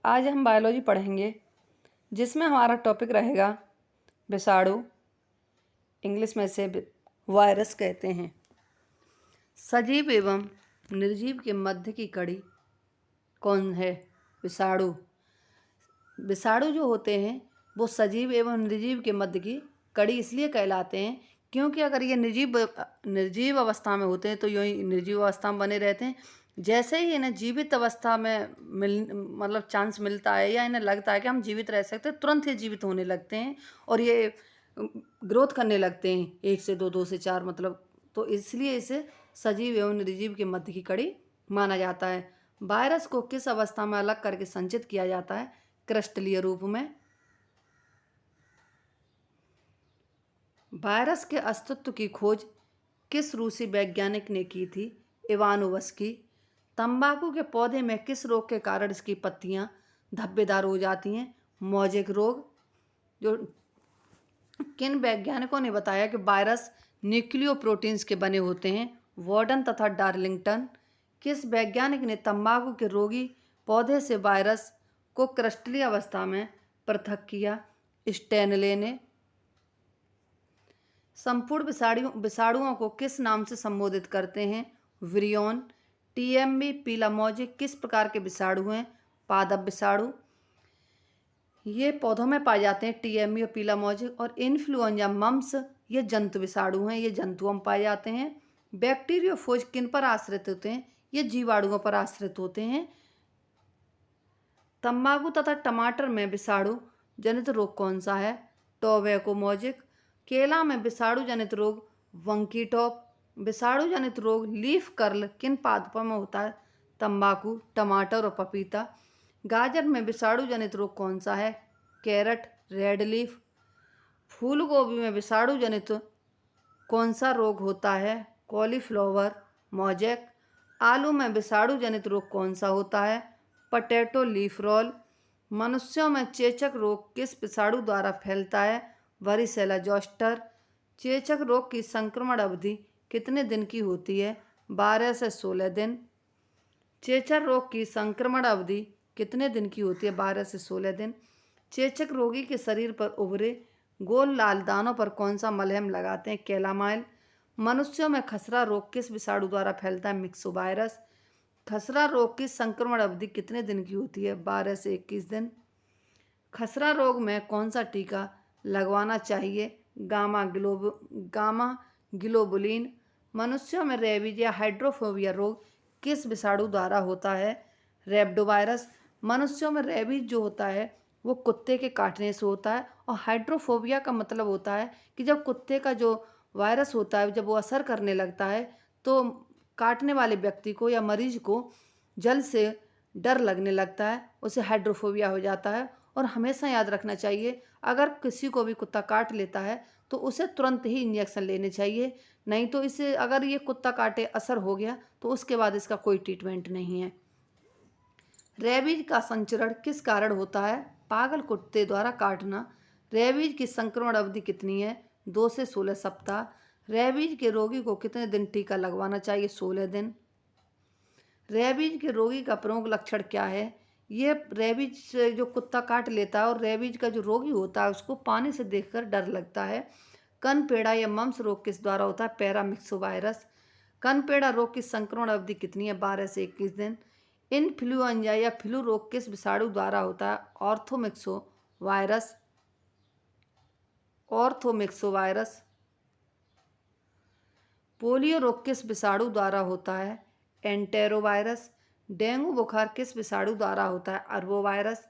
आज हम बायोलॉजी पढ़ेंगे जिसमें हमारा टॉपिक रहेगा विषाणु। इंग्लिश में इसे वायरस कहते हैं। सजीव एवं निर्जीव के मध्य की कड़ी कौन है? विषाणु। विषाणु जो होते हैं वो सजीव एवं निर्जीव के मध्य की कड़ी इसलिए कहलाते हैं क्योंकि अगर ये निर्जीव अवस्था में होते हैं तो यूँ निर्जीव अवस्था में बने रहते हैं। जैसे ही इन्हें जीवित अवस्था में मतलब चांस मिलता है या इन्हें लगता है कि हम जीवित रह सकते हैं, तुरंत ही जीवित होने लगते हैं और ये ग्रोथ करने लगते हैं 1 से 2, 2 से 4 मतलब। तो इसलिए इसे सजीव एवं निर्जीव के मध्य की कड़ी माना जाता है। वायरस को किस अवस्था में अलग करके संचित किया जाता है? क्रिस्टलीय रूप में। वायरस के अस्तित्व की खोज किस रूसी वैज्ञानिक ने की थी? इवानोवस्की। तंबाकू के पौधे में किस रोग के कारण इसकी पत्तियां धब्बेदार हो जाती हैं? मोज़ेक रोग। जो किन वैज्ञानिकों ने बताया कि वायरस न्यूक्लियोप्रोटीन्स के बने होते हैं? वार्डन तथा डार्लिंगटन। किस वैज्ञानिक ने तंबाकू के रोगी पौधे से वायरस को क्रिस्टलीय अवस्था में पृथक किया? स्टैनले ने। संपूर्ण विषाणुओं को किस नाम से संबोधित करते हैं? विरियॉन। टीएमबी पीलामोजिक किस प्रकार के विषाणु हैं? पादप विषाणु। ये पौधों में पाए जाते हैं टीएमबी और पीलामोजिक। और इन्फ्लुएंजा मम्स ये जंतु विषाणु हैं, ये जंतुओं में पाए जाते हैं। बैक्टीरियोफोज किन पर आश्रित होते हैं? ये जीवाणुओं पर आश्रित होते हैं। तंबाकू तथा टमाटर में विषाणु जनित रोग कौन सा है? Tobacco mosaic. केला में विषाणु जनित रोग वंकी टॉप। विषाणु जनित रोग लीफ कर्ल किन पादपों में होता है? तंबाकू, टमाटर और पपीता। गाजर में विषाणु जनित रोग कौन सा है? Carat, red leaf. फूल गोभी में विषाणु जनित कौन सा रोग होता है? Cauliflower, mosaic. आलू में विषाणु जनित रोग कौन सा होता है? Potato leaf roll. मनुष्यों में चेचक रोग किस विषाणु द्वारा फैलता है? Varicella zoster. चेचक रोग की संक्रमण अवधि कितने दिन की होती है? 12 से 16 दिन। चेचक रोग की संक्रमण अवधि कितने दिन की होती है? 12 से 16 दिन। चेचक रोगी के शरीर पर उभरे गोल लाल दानों पर कौन सा मलहम लगाते हैं? कैलामाइल। मनुष्यों में खसरा रोग किस विषाणु द्वारा फैलता है? मिक्सोवायरस। खसरा रोग की संक्रमण अवधि कितने दिन की होती है? 12 से 21 दिन। खसरा रोग में कौन सा टीका लगवाना चाहिए? Gamma globulin. मनुष्यों में रेबीज या हाइड्रोफोबिया रोग किस विषाणु द्वारा होता है? रेब्डोवायरस। मनुष्यों में रेबीज जो होता है वो कुत्ते के काटने से होता है और हाइड्रोफोबिया का मतलब होता है कि जब कुत्ते का जो वायरस होता है जब वो असर करने लगता है तो काटने वाले व्यक्ति को या मरीज को जल से डर लगने लगता है, उसे हाइड्रोफोबिया हो जाता है। और हमेशा याद रखना चाहिए अगर किसी को भी कुत्ता काट लेता है तो उसे तुरंत ही इंजेक्शन लेने चाहिए, नहीं तो इसे अगर ये कुत्ता काटे असर हो गया तो उसके बाद इसका कोई ट्रीटमेंट नहीं है। रेबीज का संचरण किस कारण होता है? पागल कुत्ते द्वारा काटना। रेबीज की संक्रमण अवधि कितनी है? 2 से 16 सप्ताह। रेबीज के रोगी को कितने दिन टीका लगवाना चाहिए? 16 दिन। रेबीज के रोगी का प्रमुख लक्षण क्या है? ये रेबीज से जो कुत्ता काट लेता है और रेबीज का जो रोगी होता है उसको पानी से देखकर डर लगता है। कनपेड़ा या मम्स रोग किस द्वारा होता है? पैरामिक्सोवायरस। कनपेड़ा रोग की संक्रमण अवधि कितनी है? 12 से 21 दिन। इन्फ्लुएंजा या फ्लू रोग किस विषाणु द्वारा होता है? ऑर्थोमिक्सोवायरस। ऑर्थोमिक्सोवायरस। पोलियो रोग किस विषाणु द्वारा होता है? एंटेरोवायरस। डेंगू बुखार किस विषाणु द्वारा होता है? अरबोवायरस।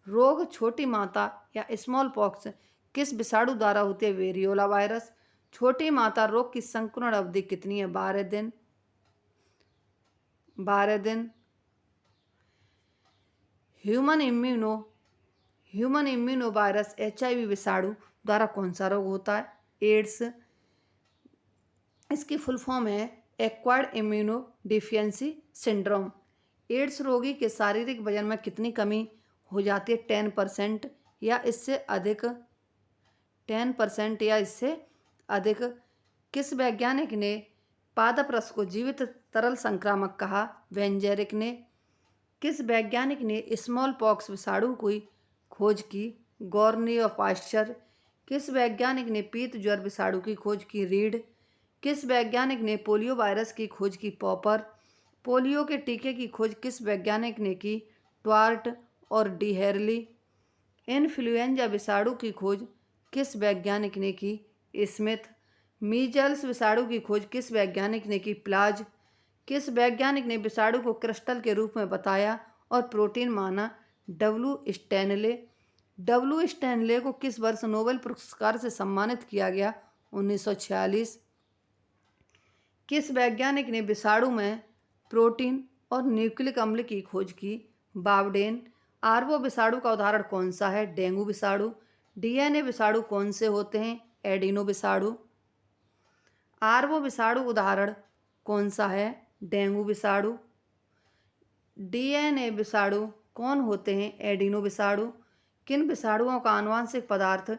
रोग छोटी माता या स्मॉल पॉक्स किस विषाणु द्वारा होती है? Variola virus. छोटी माता रोग की संक्रमण अवधि कितनी है? 12 दिन। 12 दिन। ह्यूमन इम्यूनो वायरस HIV विषाणु द्वारा कौन सा रोग होता है? एड्स। इसकी फुल फॉर्म है acquired immuno deficiency syndrome. AIDS रोगी के शारीरिक वजन में कितनी कमी हो जाती है? 10% या इससे अधिक। 10% या इससे अधिक। किस वैज्ञानिक ने पादप रस को जीवित तरल संक्रामक कहा? वेंजेरिक ने। किस वैज्ञानिक ने स्मॉल पॉक्स विषाणु की खोज की? गॉर्नी और पाश्चर। किस वैज्ञानिक ने पीत ज्वर विषाणु की खोज की? रीड। किस वैज्ञानिक ने पोलियो वायरस की खोज की? पॉपर। पोलियो के टीके की खोज किस वैज्ञानिक ने की? ट्वार्ट और डी हेरली। इन्फ्लुएंजा विषाणु की खोज किस वैज्ञानिक ने की? स्मिथ। मीजल्स विषाणु की खोज किस वैज्ञानिक ने की? प्लाज। किस वैज्ञानिक ने विषाणु को क्रिस्टल के रूप में बताया और प्रोटीन माना? W Stanley. डब्ल्यू स्टैनले को किस वर्ष नोबेल पुरस्कार से सम्मानित किया गया? 1946। किस वैज्ञानिक ने विषाणु में प्रोटीन और न्यूक्लिक अम्ल की खोज की? बावडेन। आर्बो विषाणु का उदाहरण कौन सा है? डेंगू विषाणु। डीएनए विषाणु कौन से होते हैं? एडिनो विषाणु। आर्बो विषाणु उदाहरण कौन सा है? डेंगू विषाणु। डीएनए विषाणु कौन होते हैं? एडिनो विषाणु। किन विषाणुओं का आनुवांशिक पदार्थ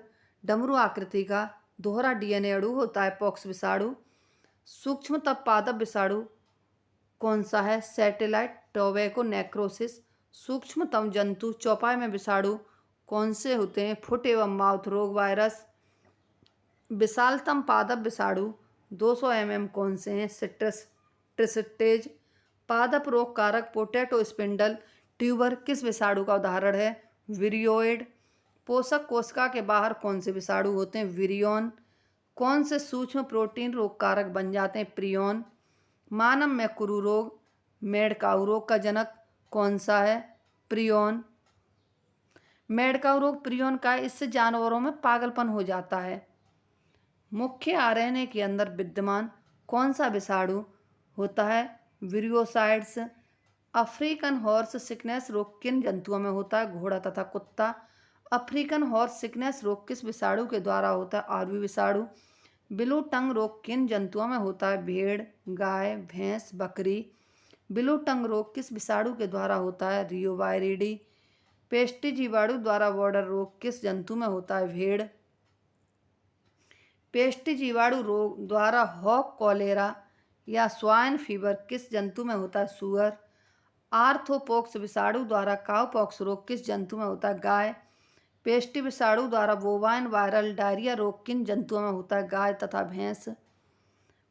डमरू आकृति का दोहरा डीएनए अणु होता है? पॉक्स विषाणु। सूक्ष्मतम पादप विषाणु कौन सा है? Satellite tobacco necrosis. सूक्ष्मतम जंतु चौपाई में विषाणु कौन से होते हैं? फुट एवं माउथ रोग वायरस। विशालतम पादप विषाणु 200 mm कौन से हैं? सिट्रस ट्रिस्टेज। पादप रोग कारक पोटैटो स्पिंडल ट्यूबर किस विषाणु का उदाहरण है? विरियोइड। पोषक कोशिका के बाहर कौन से विषाणु होते हैं? विरियोन। कौन से सूक्ष्म प्रोटीन रोग कारक बन जाते हैं? प्रियोन। मानव में कुरु रोग मेडकाउ रोग का जनक कौन सा है? प्रियोन। मेडकाउ रोग प्रियोन का है, इससे जानवरों में पागलपन हो जाता है। मुख्य आरएनए के अंदर विद्यमान कौन सा विषाणु होता है? विरियोसाइड्स। अफ्रीकन हॉर्स सिकनेस रोग किन जंतुओं में होता है? घोड़ा तथा कुत्ता। अफ्रीकन हॉर्स सिकनेस रोग किस विषाणु के द्वारा होता है? आरवी विषाणु। ब्लू टंग रोग किन जंतुओं में होता है? भेड़, गाय, भैंस, बकरी। ब्लू टंग रोग किस विषाणु के द्वारा होता है? रियोवायरिडी। पेस्टी जीवाणु द्वारा बॉर्डर रोग किस जंतु में होता है? भेड़। पेस्टी जीवाणु रोग द्वारा हॉक कॉलेरा या स्वाइन फीवर किस जंतु में होता है? सुअर। आर्थ्रोपॉक्स विषाणु द्वारा काउपॉक्स रोग किस जंतु में होता है? गाय। पेस्टी विषाणु द्वारा बोवाइन वायरल डायरिया रोग किन जंतुओं में होता है? गाय तथा भैंस।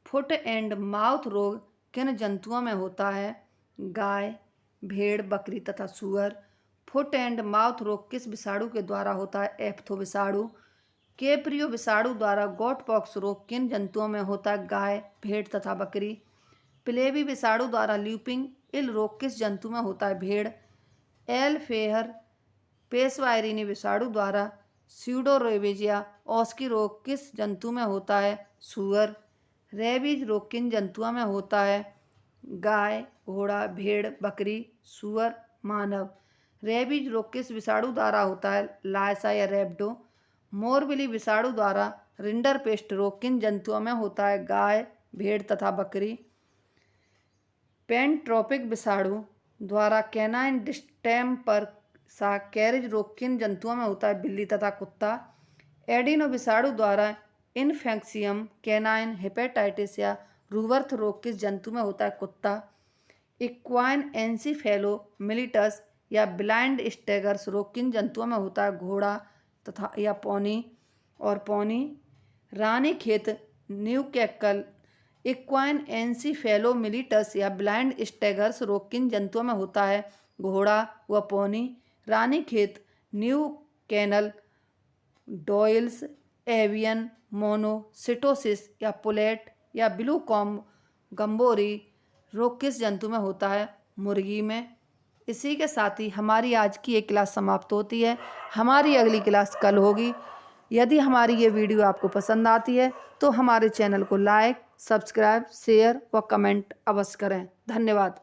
फुट एंड माउथ रोग किन जंतुओं में होता है? गाय, भेड़, बकरी तथा सुअर। फुट एंड माउथ रोग किस विषाणु के द्वारा होता है? एप्थो विषाणु। केप्रियो विषाणु द्वारा गॉट पॉक्स रोग किन जंतुओं में होता है? गाय, भेड़ तथा बकरी। प्लेवी विषाणु द्वारा ल्यूपिंग इल रोग किस जंतु में होता है? भेड़। एल फेहर पेशवायरिनी विषाणु द्वारा स्यूडोरेबीज या ऑस्की रोग किस जंतु में होता है? सुअर। रेबीज रोग किन जंतुओं में होता है? गाय, घोड़ा, भेड़, बकरी, सुअर, मानव। रेबीज रोग किस विषाणु द्वारा होता है? लायसा या रैबिडो। मोरबिली विषाणु द्वारा रिंडरपेस्ट रोग किन जंतुओं में होता है? गाय, भेड़ तथा बकरी। पेंट्रोपिक विषाणु द्वारा कैनाइन डिस्टेम्पर सा कैरिज रोग किन जंतुओं में होता है? बिल्ली तथा कुत्ता। एडिनो विषाणु द्वारा इन्फेक्शियम कैनाइन हेपेटाइटिस या रूबर्थ रोग किस जंतु में होता है? कुत्ता। इक्वाइन एंसीफेलोमिलिटस या ब्लाइंड स्टैगर्स रोग किन जंतुओं में होता है? घोड़ा तथा या पौनी और पौनी। रानीखेत न्यूकैकल इक्वाइन एंसीफेलोमिलिटस या ब्लाइंड स्टैगर्स रोग किन जंतुओं में होता है? घोड़ा व पौनी। रानीखेत न्यू कैनल डॉयल्स एवियन मोनोसिटोसिस या पुलेट या ब्लू कॉम गम्बोरी रोग किस जंतु में होता है? मुर्गी में। इसी के साथ ही हमारी आज की एक क्लास समाप्त होती है। हमारी अगली क्लास कल होगी। यदि हमारी ये वीडियो आपको पसंद आती है तो हमारे चैनल को लाइक, सब्सक्राइब, शेयर व कमेंट अवश्य करें। धन्यवाद।